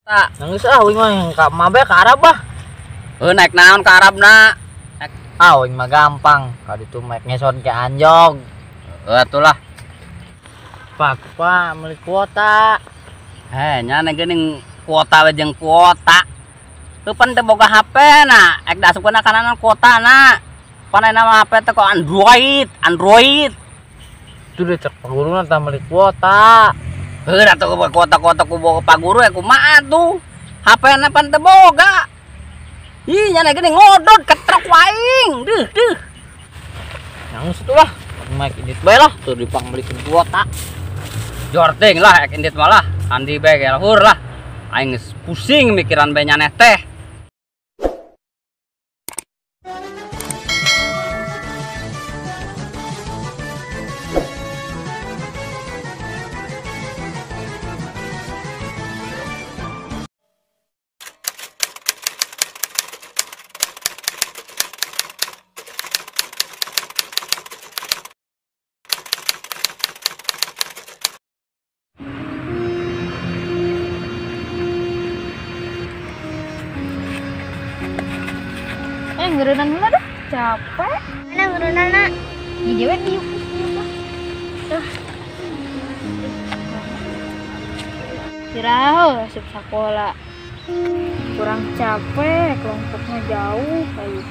Tak nangis wing mah ka mabe ka Arab bah. naik naon ke Arabna. Wing mah gampang. Ka ditu mek ngeson ke anjog. Atulah. Pak meuli kuota. Nya geuning kuota we jeung kuota. Teu pan teu boga HP na, ek dasupkeun kana kuota na. Panena mah HP teh kok Android. Itu deh cek paguruna tah meuli kuota. Heuh atuh kuota-kuota ku boga paguru kumaha tuh. HP-na pan teu boga. Ih nya geuning ngodot ketrok waing. Deuh. Nangis tuh lah. Mek indit bae lah tuh dipang meulikeun kuota. Jorting lah ek indit malah. Andi bae ge lahur lah. Aing geus pusing mikiran bae nyaneh teh. Ngerenang dulu dah, capek. Mana ngerenang nak? Di dewe tiup. Istirahat, asup sekolah. Kurang capek, kelompoknya jauh, kayak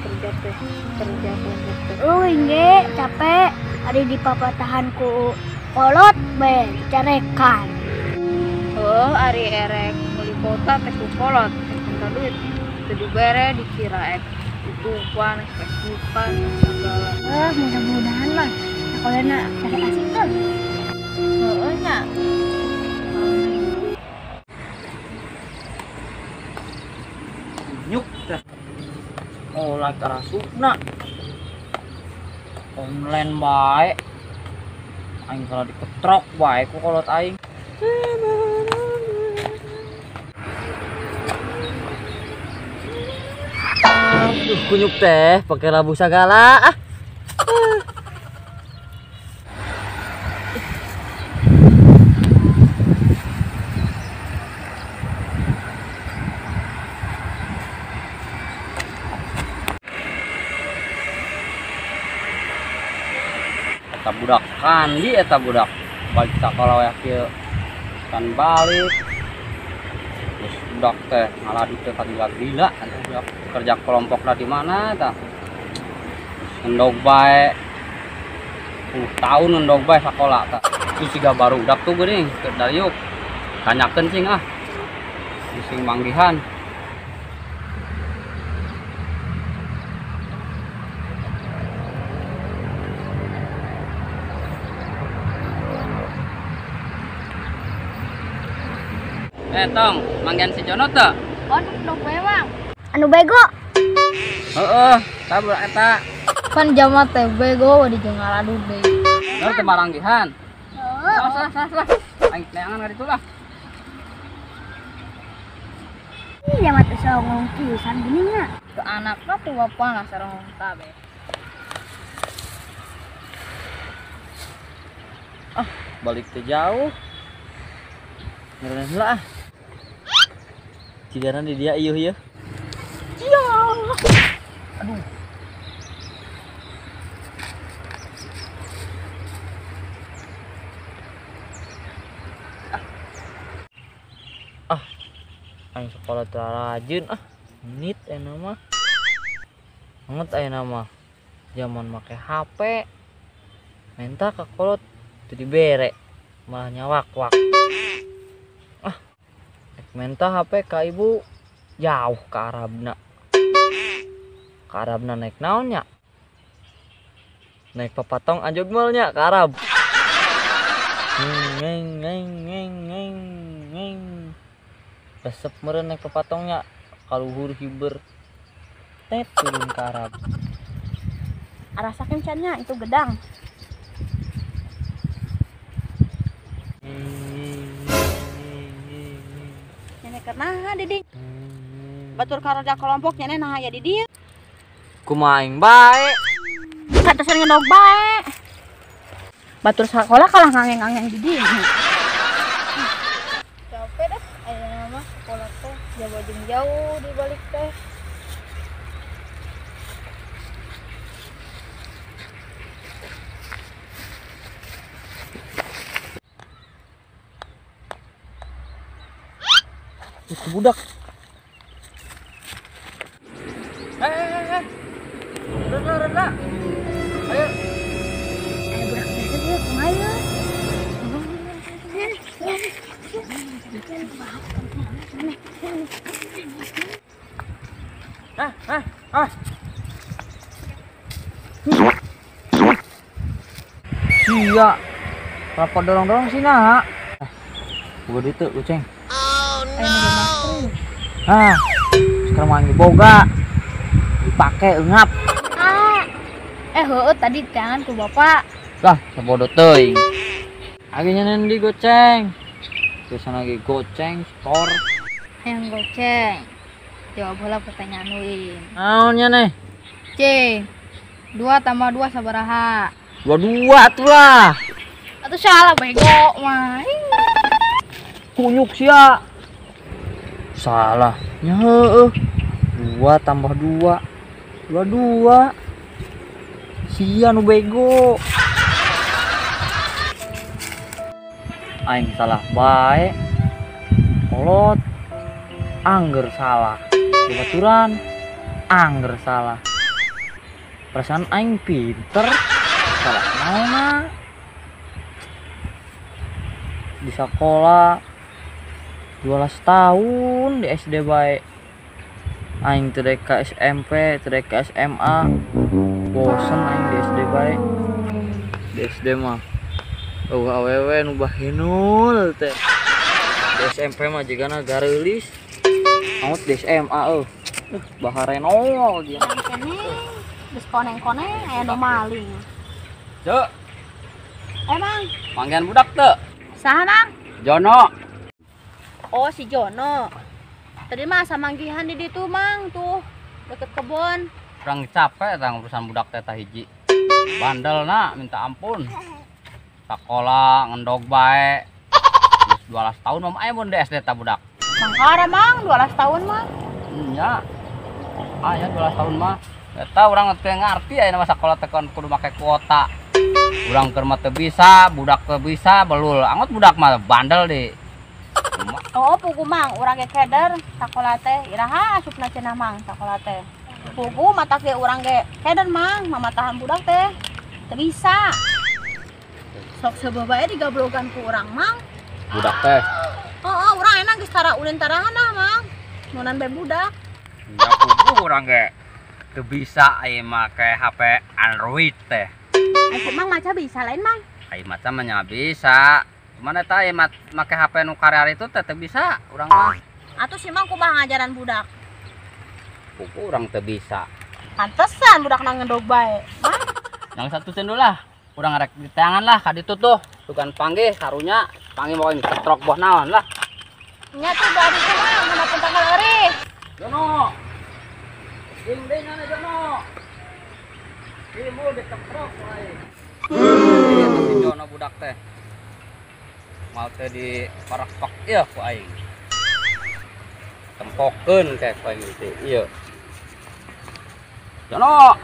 kerja kelompok teh. Inge capek. Ada di papatahanku kolot be carekan. Ari erek beli kota teh ku kolot, teh duit. Teu bere dikira ek YouTubean, Facebookan, segala. Mudah-mudahan lah. Sekolahnya asik kan? Nya. Nyuk teh. Olah karasupna. Online bae. Aing kalau diketrok bae ku kolot aing. Aduh kunyuk teh pakai labu segala ah. Eta budak kandi eta budak balik sakola we kieu kan balik. Terus budak teh ngaladu teh gila-gila atuh budak kerja kelompokna di mana tah. Endog bae 10 tahun endog bae sakola tah. Itu siga baru budak tuh geuning keur dariuk. Tanyakeun cing ah. Sing manggihan. Tong, manggihan si Jono teh? Dok bewang. Anu bego. Heeh, tabrak eta. Kan jamat teh bego di jeung ngaladu deui. Teu maranggihan. Salah. Aing neangan ka ditu lah. Iya mata songong pisan geuninga. Ke anakna tuh bapana sareng tabe. Balik teh jauh. Ngerenang heula ah. Cigana di dia ieuh yeuh. Iya. Aduh. Aing sekolah teu rajin ah. Nit aya mah. Banget aya mah. Zaman make HP. Menta ka kolot teu dibere. Malah nyawak-wak. Menta HP ka ibu jauh ke Arabna. Ke Arabna naik naon nya? Naik papatong anjog malnya ke Arab. Ngeng. Resep meureun naik papatongnya kaluhur hiber. Tet turun ke Arab. Rasakeun cennya itu gedang. Nah, Didi. Batur karaja kelompok nyane nah aya di dieu. Kumaha aing bae. Kata sering ngendog bae. Batur sekolah kalah ngangeng-ngangeng di dieu. Capek dah aya mah sekolah teh. Jauh jauh di balik teh. Itu budak. Reda. Ayo. Ayo budak biasa dia kemana? Iya. Kenapa dorong-dorong sih nah? Gua itu kucing. Ah, sekarang manggil boga. Dipakai engap. Tadi jangan ku bapak. Lah, sebodoh teuing. Akhirnya nanti goceng. Terus lagi goceng skor. Yang goceng. Jawab bola pertanyaan Win. Naonnya nih? C. 2 tambah 2 sabaraha? 22 tuh lah. Atau salah bego mah. Kunyuk sia. Salah. Nya heueuh. 2 tambah 2. 22. Sia nu bego. Aing salah bae. Kolot. Angger salah. Baturan. Angger salah. Perasaan aing pinter. Salah naonna. Di sekolah 12 tahun di SD bae. Aing teu ka SMP, teu ka SMA. Bosen aing di SD bae. Di SD mah awewe nu bahenul teh. Di SMP mah jigana gareulis. Aut di SMA baharenol dia. Kene geus koneng-koneng aya nu maling. Cuk, Emang manggian budak teu? saha Mang? Jono. Oh si Jono. Tadi mah samanggihan di ditu Mang tuh deket kebon. Kurang capek tang urusan budak teh tah hiji. Bandel na minta ampun. Sekolah ngendog bae. Geus 12 tahun mah aya mun di SD tah budak. Mangkara Mang 12 tahun mah. Nya. Aya 12 tahun mah. Eta urang teu ngarti aya mah sakola teh kudu make kuota. Urang keur mah teu bisa, budak teu bisa, belul. Angot budak mah bandel di. Oh pugu Mang urang ge keder sakola teh. Iraha asupna cenah Mang sakola teh. Pugu mata ge urang ge keder Mang mamatahan budak teh. Teu bisa. Sok sabab bae digablogan ku urang Mang. Budak teh. Oh urang enak geus tara ulin tarahanah Mang. Nunan bae budak. Ya kudu urang ge teu bisa aya make HP Android teh. Asa Mang maca bisa lain Mang. Ai macam nya bisa. Cuman eta aya make HP nu karear itu teh teu bisa urang mah. Atuh si Mang kumaha ngajaran budak. Kuku urang teu bisa. Pantesan budak nang ngendog bae. Mang, Yang satu cendol lah. Urang rek di tangan lah ka ditu tuh. Tugan panggih karunya, panggih mau ini ketrok boh naon lah. nya tuh dari itu Mang, handapun tanggal eueuh. Jono. Ding ding ana Jono. Ibu diketrok wae. Iya tapi Jono budak teh. Mau teh di parak-pak ieu ku aing. Tempokeun kayak ku aing teh ieu. Jono.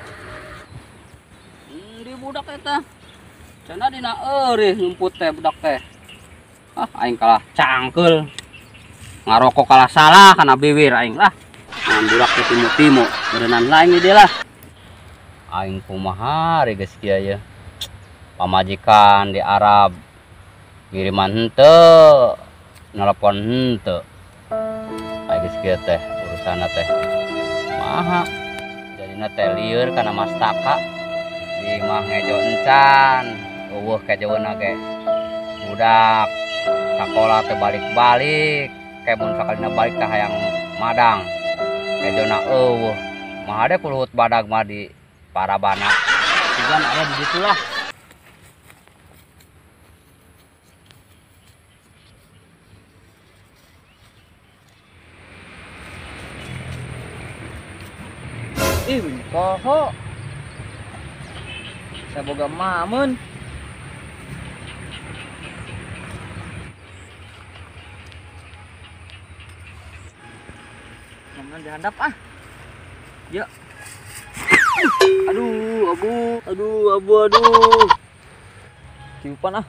Di budak eta. Cenah dina eureuh ngumput teh budak teh. Ah aing kalah cangkeul. Ngarokok kalah salah kana bibir aing lah. Ngan budak teh timu-timu, berenang lain dia lah. Aing kumaha ari geus kieu ye. Pamajikan di Arab ngiriman henteu, nelpon henteu. Aya geus kieu teh urusanna teh. Kumaha? Jadina teh lieur kana mastaka. Di mah ngejo encan, eueuh kejoeuna ge. Budak sakola teh balik-balik, kayak mun sakalina balik teh hayang madang. Kejona eueuh. Mah ade kuluhut badag mah di Parabana. Tujuan aya di ditu lah. Ih, poho. Saya boga mamun. Jangan dihadap ah. Ya. Aduh, aduh. Tiupan ah.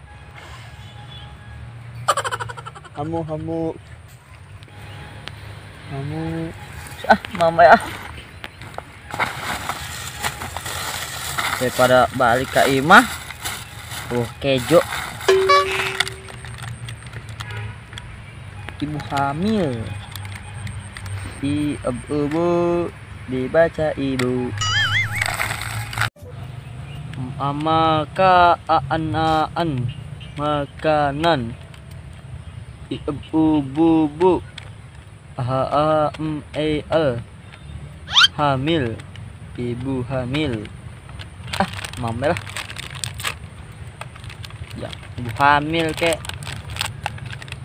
Hamu. Ah, mama ya. Daripada balik ke imah. Kejo. Ibu hamil. Ibu dibaca ibu. Amakaan makanan. Ibu bu. Hamil. Ibu hamil. Ah, mamel lah. Ya, ibu hamil kek.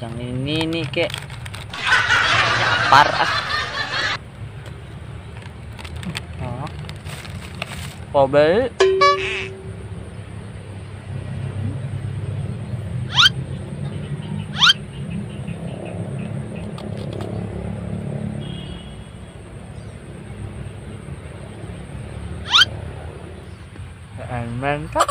Yang ini nih kek. Parah. Pobel. Mantap.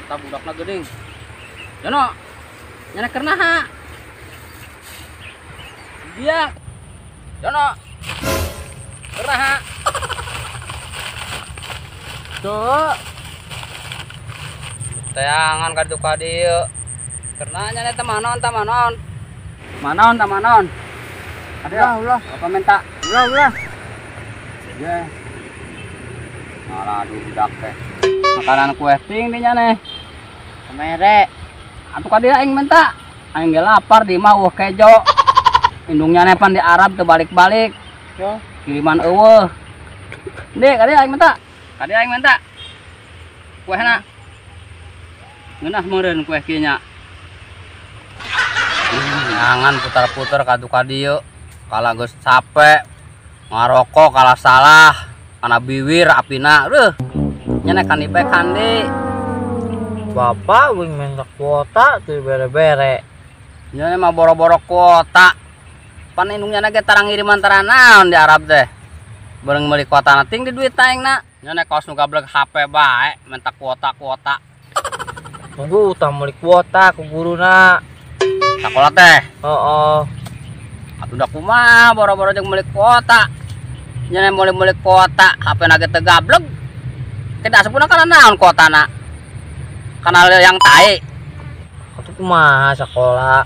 Tak budakna geuning. Jono. Nyana kernaha. Dia. Jono. Kernaha. Tuh. Tayangan kadu ka dieu. Karena nyana tamanon. Manaon. Ada ulah. Apa minta? Ulah. Ya. Malah budak teh. Makanan kue ting di nyane. Kamere. Atuh ka dia aing minta. Aing ge lapar di mah kejo. Indungnya nepan di Arab teu balik-balik. Yo, kiriman eueuh. Dek, ka dia aing minta. Kuehna. Ngeunah meureun kue kieu nya. Jangan putar-putar kadu ka dieu. Kala geus capek ngarokok kalah salah kana biwir apina nyana kandi Bapak wing minta kuota tuh bere-bere. nyana mah boro-boro kuota pan indungnya ge tarang ngiriman taranaon di Arab teh bareng meuli kuota ting di duit aingna nyana kaos nu gablek HP bae minta kuota Tunggu utang meuli kuota ku guruna. sakola teh atuh da kumaha boro-boro jeung meuli kuota nyana meuli kuota HP na ge teu gablek kedah sepuna kana naon kuotana kana yang tae Atuh kumaha sakola.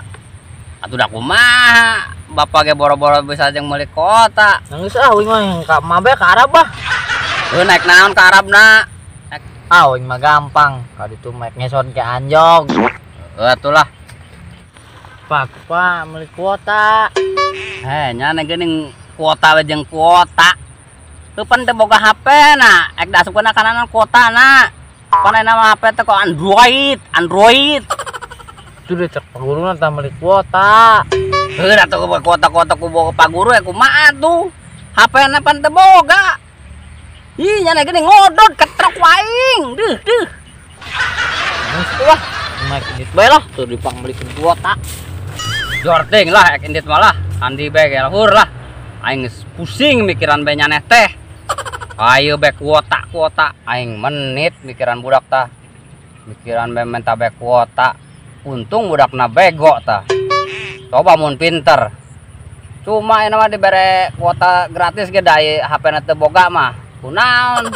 atuh da kumaha bapak ge boro-boro bisa jeung meuli kuota Nangis wing mah ka mabe ka Arab ah. naik naon ka Arabna Wing mah gampang. Ka ditu mek ngeson ke anjog. atulah Pak meuli kuota. nyana geuning kuota we jeung kuota teu pan teu boga HP na ek da asupkeun kana kuota na pan nama HP teh kok Android Itu udah cek paguruna tah meuli kuota. da tuh kuota ku boga paguru kumaha tuh HP na pan teu boga ih nyana geuning ngodot ketrok waing deuh Nangis wah. Mek dit bae lah tuh dipang meulikeun kuota. jorting lah ek indit malah andi bae ge lahur lah aing geus pusing mikiran bae nyaneh teh ayo bae kuota aing menit mikiran budak tah mikiran bae minta bae kuota untung budakna bego tah coba mun pinter cuma ini mah dibere kuota gratis ge da HP na teu boga mah kunaon